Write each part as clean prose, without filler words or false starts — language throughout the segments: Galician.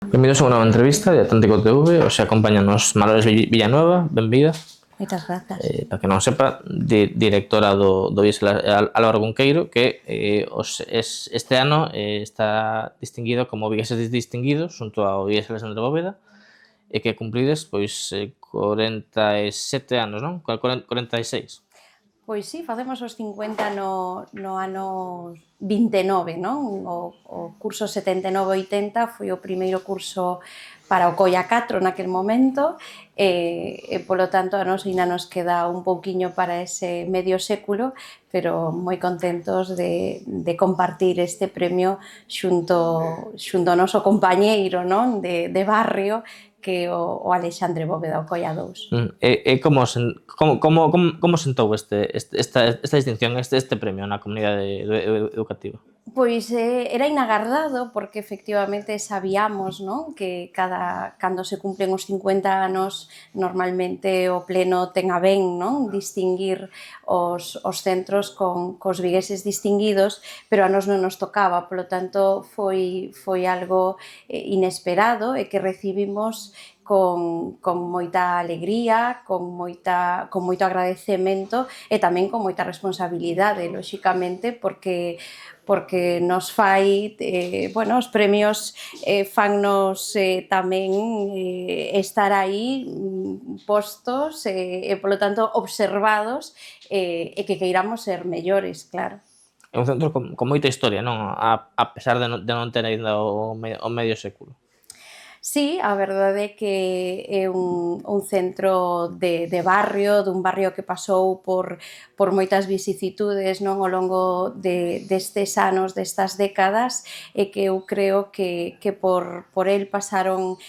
Benvidos a unha nova entrevista de Atlántico TV. Hoxe acompáñanos Malores Villanueva, benvida. Moitas grazas. Para que non sepa, directora do IES Álvaro Cunqueiro, que este ano está distinguido como Vigueses Distinguidos xunto ao IES Alexandre Bóveda, e que cumprides 47 anos, non? 46. Pois sí, facemos os 50 no ano 29, non? O curso 79-80 foi o primeiro curso para o Coia 4 naquel momento e polo tanto a nos ainda nos queda un pouquiño para ese medio século, pero moi contentos de compartir este premio xunto ao noso compañeiro, non? De barrio, que o Alexandre Bóveda, o Coia 2. Como sentou esta distinción, este premio na comunidade educativa? Pois era inagardado porque efectivamente sabíamos, non, que cando se cumplen os 50 anos normalmente o pleno ten a ben, non, distinguir os centros cos vigueses distinguidos, pero a nos non nos tocaba, polo tanto foi algo inesperado e que recibimos con moita alegría, con moito agradecemento e tamén con moita responsabilidade, lóxicamente, porque nos fai, os premios fannos tamén estar aí postos e, polo tanto, observados e que queiramos ser mellores, claro. É un centro con moita historia, non? A pesar de non ter aínda o medio século. Sí, a verdade é que é un centro de barrio, dun barrio que pasou por moitas vicisitudes, non, ao longo destes anos, destas décadas, e que eu creo que por el pasaron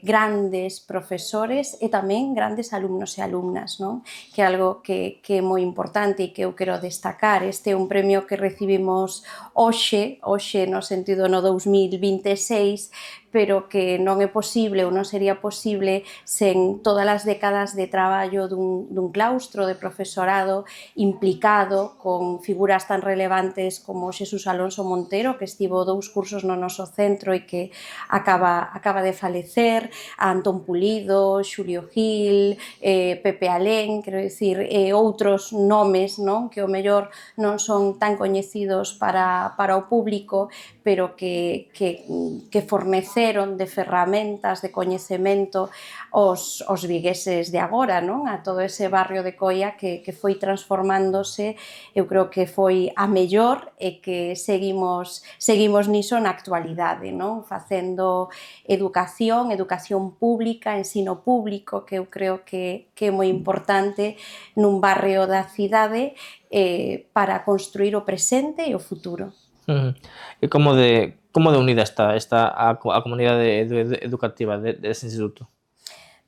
grandes profesores e tamén grandes alumnos e alumnas, non? Que é algo que é moi importante e que eu quero destacar. Este é un premio que recibimos hoxe no sentido no 2026, pero que non é posible ou non sería posible sen todas as décadas de traballo dun claustro de profesorado implicado con figuras tan relevantes como Xesús Alonso Montero, que estivo 2 cursos no noso centro e que acaba de falecer, a Antón Pulido, Xulio Gil, Pepe Alén, quero dicir, e outros nomes, non, que o mellor non son tan coñecidos para o público, pero que forneceron de ferramentas, de coñecemento os vigueses de agora, non? A todo ese barrio de Coia que foi transformándose, eu creo que foi a mellor e que seguimos niso na actualidade, non? Facendo educación pública, ensino público, que eu creo que é moi importante nun barrio da cidade para construir o presente e o futuro. E como de unida está a comunidade educativa dese instituto?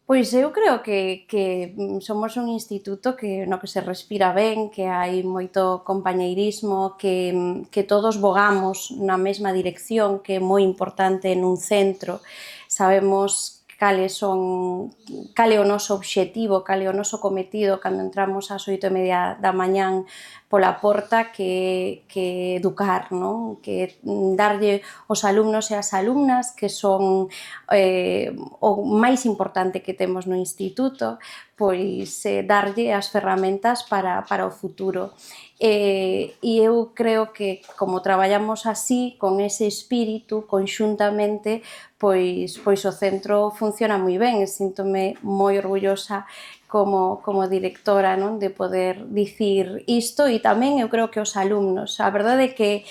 Pois eu creo que somos un instituto no que se respira ben, que hai moito compañeirismo, que todos vogamos na mesma dirección, que é moi importante nun centro. Sabemos cal é o noso obxectivo, cal é o noso cometido cando entramos ás 8:30 da mañán pola porta, que educar, non? Que darlle aos alumnos e ás alumnas, que son o máis importante que temos no instituto, pois darlle as ferramentas para o futuro. E eu creo que como traballamos así, con ese espírito, conxuntamente, pois o centro funciona moi ben e síntome moi orgullosa como directora, non, de poder dicir isto, e tamén eu creo que os alumnos. A verdade é que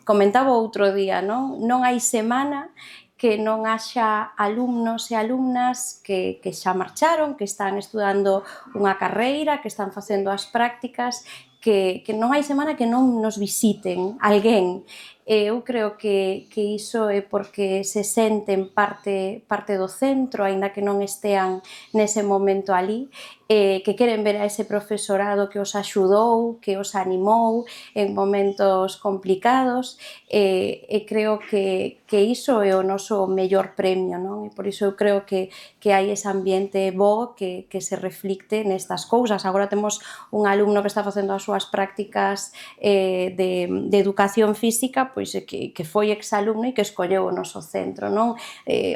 comentaba outro día, non hai semana que non haxa alumnos e alumnas que xa marcharon, que están estudando unha carreira, que están facendo as prácticas, que non hai semana que non nos visiten alguén. Eu creo que iso é porque se senten parte do centro, aínda que non estean nese momento ali, que queren ver a ese profesorado que os axudou, que os animou en momentos complicados, e creo que iso é o noso mellor premio, non? E por iso eu creo que hai ese ambiente bo que se reflicte nestas cousas. Agora temos un alumno que está facendo as súas prácticas de educación física, pois, que foi exalumno e que escolleu o noso centro, non?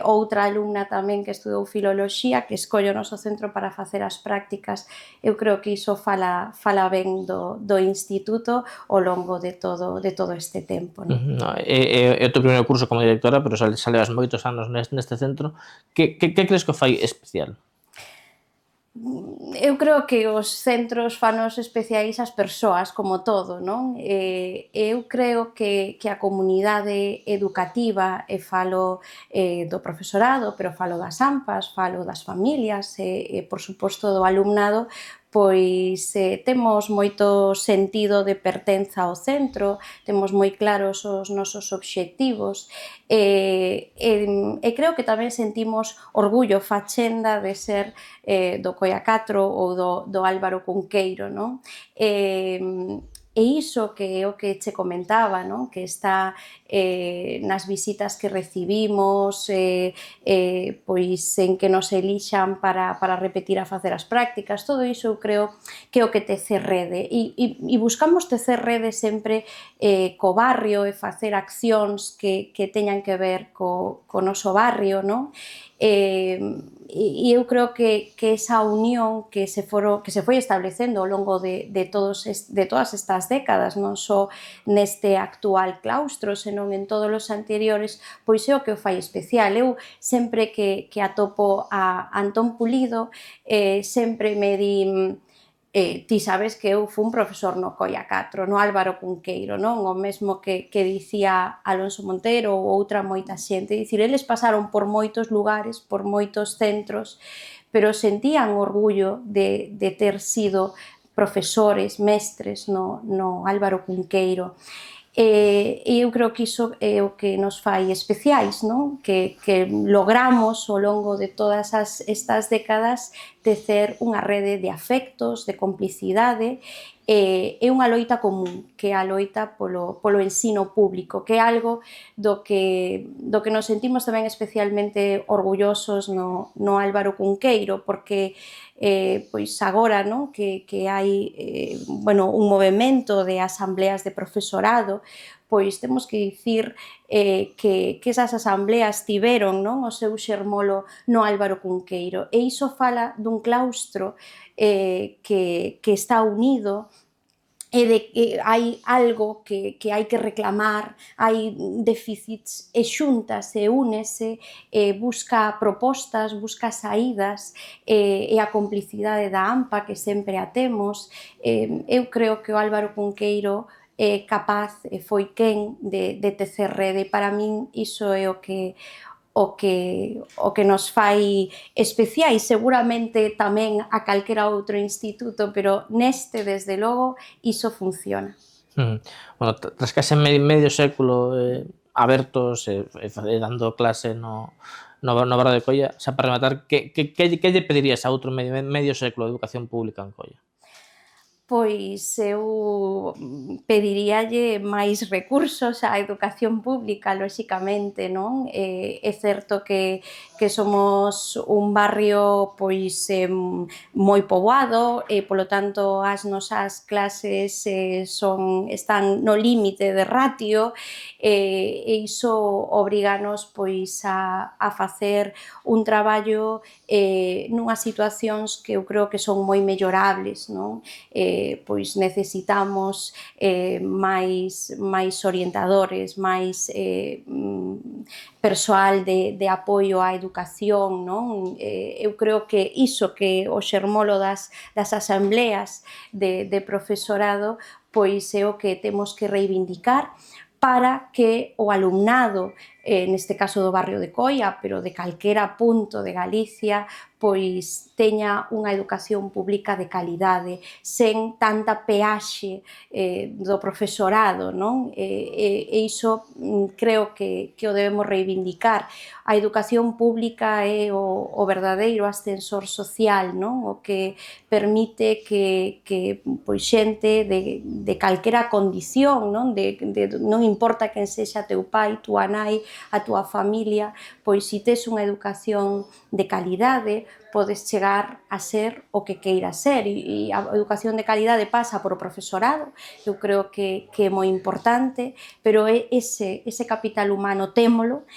Outra alumna tamén que estudou filoloxía, que escolle o noso centro para facer as prácticas. Eu creo que iso fala ben do instituto ao longo de todo este tempo, non? No, é o teu primeiro curso como directora, pero xa levas moitos anos neste centro. Que crees que o fai especial? Eu creo que os centros fanos especiais as persoas, como todo, non? Eu creo que a comunidade educativa, e falo do profesorado, pero falo das AMPAs, falo das familias e por suposto, do alumnado, pois temos moito sentido de pertenza ao centro, temos moi claros os nosos obxectivos e creo que tamén sentimos orgullo, fachenda de ser do Coia 4 ou do Álvaro Cunqueiro, non? E iso que é o que che comentaba, non? Que está nas visitas que recibimos, pois en que nos elixan para repetir a facer as prácticas, todo iso eu creo que é o que tece rede e buscamos tecer rede sempre co barrio e facer accións que teñan que ver co noso barrio, non? E eu creo que esa unión que se foi establecendo ao longo de todas estas décadas, non só neste actual claustro, senón en todos os anteriores, pois é o que o fai especial. Eu sempre que atopo a Antón Pulido, sempre me di ti sabes que eu fun profesor no Coia 4, no Álvaro Cunqueiro, non? O mesmo que dicía Alonso Montero ou outra moita xente. Dicir, eles pasaron por moitos lugares, por moitos centros, pero sentían orgullo de ter sido profesores, mestres no Álvaro Cunqueiro. E eu creo que iso é o que nos fai especiais, non? Que logramos ao longo de todas estas décadas tecer unha rede de afectos, de complicidade e unha loita común, que é a loita polo ensino público, que é algo do que nos sentimos tamén especialmente orgullosos no Álvaro Cunqueiro, porque pois agora, non? Que hai un movemento de asambleas de profesorado, pois temos que dicir que esas asambleas tiveron, non, o seu xermolo no Álvaro Cunqueiro, e iso fala dun claustro que está unido e de que hai algo que hai que reclamar, hai déficits e xúntase, únese, busca propostas, busca saídas e a complicidade da AMPA que sempre a temos. Eu creo que o Álvaro Cunqueiro é capaz e foi quen de tecer rede e para min iso é o que nos fai especiais, seguramente tamén a calquera outro instituto, pero neste, desde logo, iso funciona. Bueno, tras case medio século abertos e dando clase no barrio de Coia, xa para rematar, que lle pedirías a outro medio século de educación pública en Coia? Pois eu pediríalle máis recursos á educación pública, loxicamente, non? É certo que somos un barrio pois moi poboado e, polo tanto, as nosas clases están no límite de ratio e iso obriganos pois a facer un traballo nunhas situacións que eu creo que son moi mellorables, non? Pois necesitamos máis orientadores, máis persoal de apoio á educación, non? Eu creo que iso que o xermolo das asambleas de profesorado pois é o que temos que reivindicar para que o alumnado, neste caso do barrio de Coia, pero de calquera punto de Galicia, pois teña unha educación pública de calidade, sen tanta peaxe do profesorado, non? E iso creo que o debemos reivindicar. A educación pública é o verdadeiro ascensor social, non? O que permite que pois xente de calquera condición, non? Non importa quen sexa teu pai, túa nai, a túa familia, pois se tes unha educación de calidade, podes chegar a ser o que queiras ser, e a educación de calidade pasa por o profesorado, eu creo que é moi importante, pero ese capital humano témolo,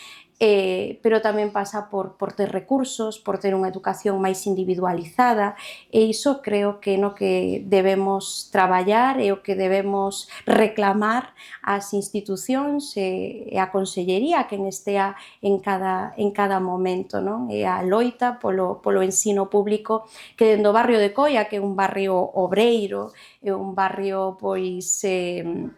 pero tamén pasa por ter recursos, por ter unha educación máis individualizada, e iso creo que no que debemos traballar e o que debemos reclamar ás institucións e a Consellería, quen estea en cada momento, non? E a loita polo ensino público que dentro do barrio de Coia, que é un barrio obreiro, é un barrio pois que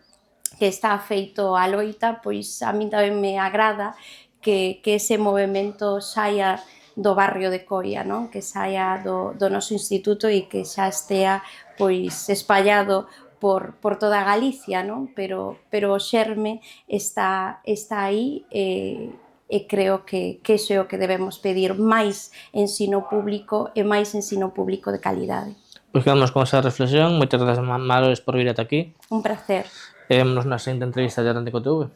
está feito a loita, pois a min tamén me agrada que ese movemento saia do barrio de Coia, non? Que saia do noso instituto e que xa estea pois espallado por toda Galicia, non? Pero o xerme está aí e creo que iso é o que debemos pedir, máis ensino público e máis ensino público de calidade. Pois quedamos con esa reflexión. Moitas grazas, Malores, por vir ata aquí. Un placer. E vémonos na seguinte entrevista de Atlántico TV.